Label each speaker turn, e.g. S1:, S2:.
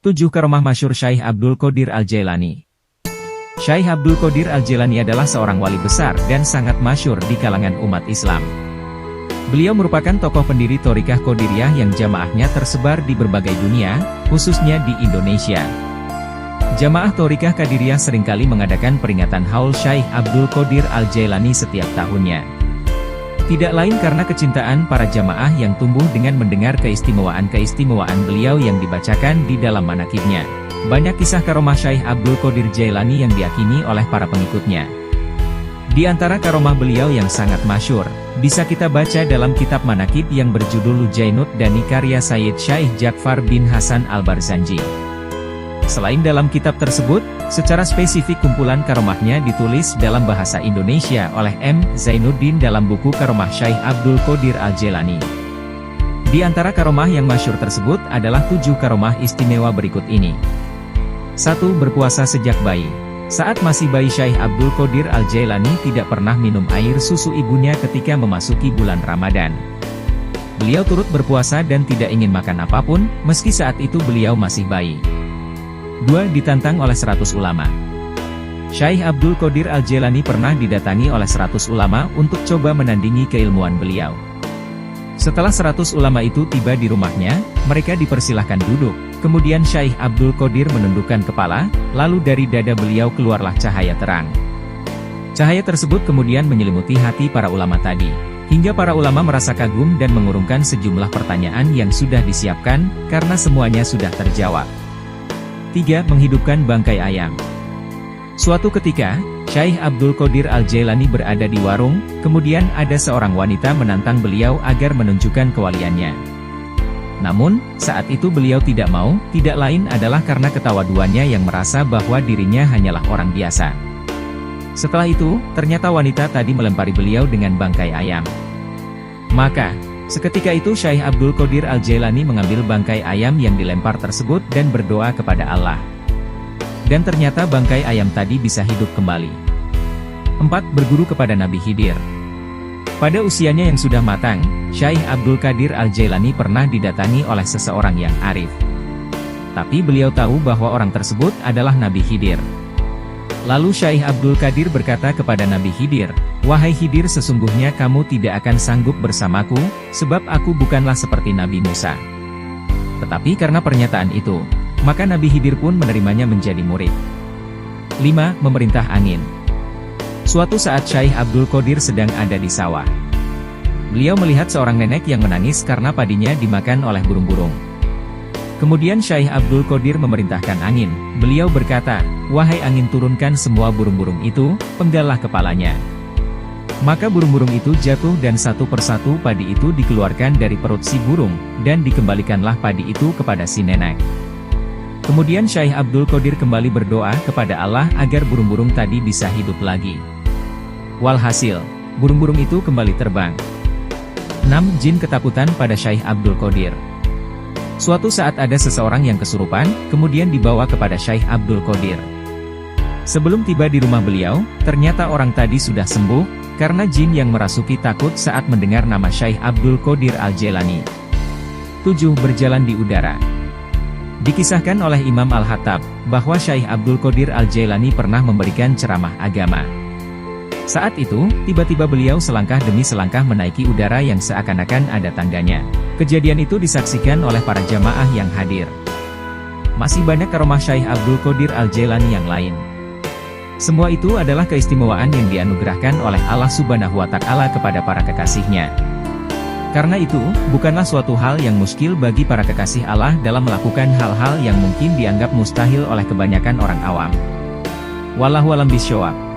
S1: 7 Karomah Masyhur Syekh Abdul Qadir Al-Jailani. Syekh Abdul Qadir Al-Jailani adalah seorang wali besar dan sangat masyhur di kalangan umat Islam. Beliau merupakan tokoh pendiri Thorikah Qadiriyah yang jamaahnya tersebar di berbagai dunia, khususnya di Indonesia. Jamaah Thorikah Qadiriyah seringkali mengadakan peringatan Haul Syekh Abdul Qadir Al-Jailani setiap tahunnya. Tidak lain karena kecintaan para jamaah yang tumbuh dengan mendengar keistimewaan-keistimewaan beliau yang dibacakan di dalam manaqibnya. Banyak kisah karomah Syekh Abdul Qadir Jailani yang diyakini oleh para pengikutnya. Di antara karomah beliau yang sangat masyhur, bisa kita baca dalam kitab manaqib yang berjudul Lujainut Dani karya Sayyid Syekh Ja'far bin Hasan Al-Barzanji. Selain dalam kitab tersebut, secara spesifik kumpulan karomahnya ditulis dalam bahasa Indonesia oleh M. Zainuddin dalam buku Karomah Syekh Abdul Qadir Al-Jailani. Di antara karomah yang masyhur tersebut adalah 7 karomah istimewa berikut ini. 1. Berpuasa sejak bayi. Saat masih bayi Syekh Abdul Qadir Al-Jailani tidak pernah minum air susu ibunya ketika memasuki bulan Ramadan. Beliau turut berpuasa dan tidak ingin makan apapun, meski saat itu beliau masih bayi. 2. Ditantang oleh 100 ulama. Syekh Abdul Qadir Al-Jailani pernah didatangi oleh 100 ulama untuk coba menandingi keilmuan beliau. Setelah 100 ulama itu tiba di rumahnya, mereka dipersilahkan duduk. Kemudian Syekh Abdul Qadir menundukkan kepala, lalu dari dada beliau keluarlah cahaya terang. Cahaya tersebut kemudian menyelimuti hati para ulama tadi, hingga para ulama merasa kagum dan mengurungkan sejumlah pertanyaan yang sudah disiapkan, karena semuanya sudah terjawab. 3. Menghidupkan bangkai ayam. Suatu ketika, Syekh Abdul Qadir Al-Jailani berada di warung, kemudian ada seorang wanita menantang beliau agar menunjukkan kewaliannya. Namun, saat itu beliau tidak mau, tidak lain adalah karena ketawaduannya yang merasa bahwa dirinya hanyalah orang biasa. Setelah itu, ternyata wanita tadi melempari beliau dengan bangkai ayam. Maka, seketika itu Syekh Abdul Qadir Al-Jailani mengambil bangkai ayam yang dilempar tersebut dan berdoa kepada Allah. Dan ternyata bangkai ayam tadi bisa hidup kembali. 4. Berguru kepada Nabi Khidir. Pada usianya yang sudah matang, Syekh Abdul Qadir Al-Jailani pernah didatangi oleh seseorang yang arif. Tapi beliau tahu bahwa orang tersebut adalah Nabi Khidir. Lalu Syekh Abdul Qadir berkata kepada Nabi Khidir, "Wahai Khidir, sesungguhnya kamu tidak akan sanggup bersamaku, sebab aku bukanlah seperti Nabi Musa." Tetapi karena pernyataan itu, maka Nabi Khidir pun menerimanya menjadi murid. 5. Memerintah angin. Suatu saat Syekh Abdul Qadir sedang ada di sawah. Beliau melihat seorang nenek yang menangis karena padinya dimakan oleh burung-burung. Kemudian Syekh Abdul Qadir memerintahkan angin. Beliau berkata, "Wahai angin, turunkan semua burung-burung itu, penggallah kepalanya." Maka burung-burung itu jatuh dan satu persatu padi itu dikeluarkan dari perut si burung, dan dikembalikanlah padi itu kepada si nenek. Kemudian Syekh Abdul Qadir kembali berdoa kepada Allah agar burung-burung tadi bisa hidup lagi. Walhasil, burung-burung itu kembali terbang. 6. Jin ketakutan pada Syekh Abdul Qadir. Suatu saat ada seseorang yang kesurupan, kemudian dibawa kepada Syekh Abdul Qadir. Sebelum tiba di rumah beliau, ternyata orang tadi sudah sembuh, karena jin yang merasuki takut saat mendengar nama Syekh Abdul Qadir Al-Jailani. 7. Berjalan di udara. Dikisahkan oleh Imam Al-Hattab, bahwa Syekh Abdul Qadir Al-Jailani pernah memberikan ceramah agama. Saat itu, tiba-tiba beliau selangkah demi selangkah menaiki udara yang seakan-akan ada tangganya. Kejadian itu disaksikan oleh para jamaah yang hadir. Masih banyak karomah Syekh Abdul Qadir Al-Jailani yang lain. Semua itu adalah keistimewaan yang dianugerahkan oleh Allah Subhanahu wa Ta'ala kepada para kekasihnya. Karena itu, bukanlah suatu hal yang muskil bagi para kekasih Allah dalam melakukan hal-hal yang mungkin dianggap mustahil oleh kebanyakan orang awam. Wallahu a'lam bishawab.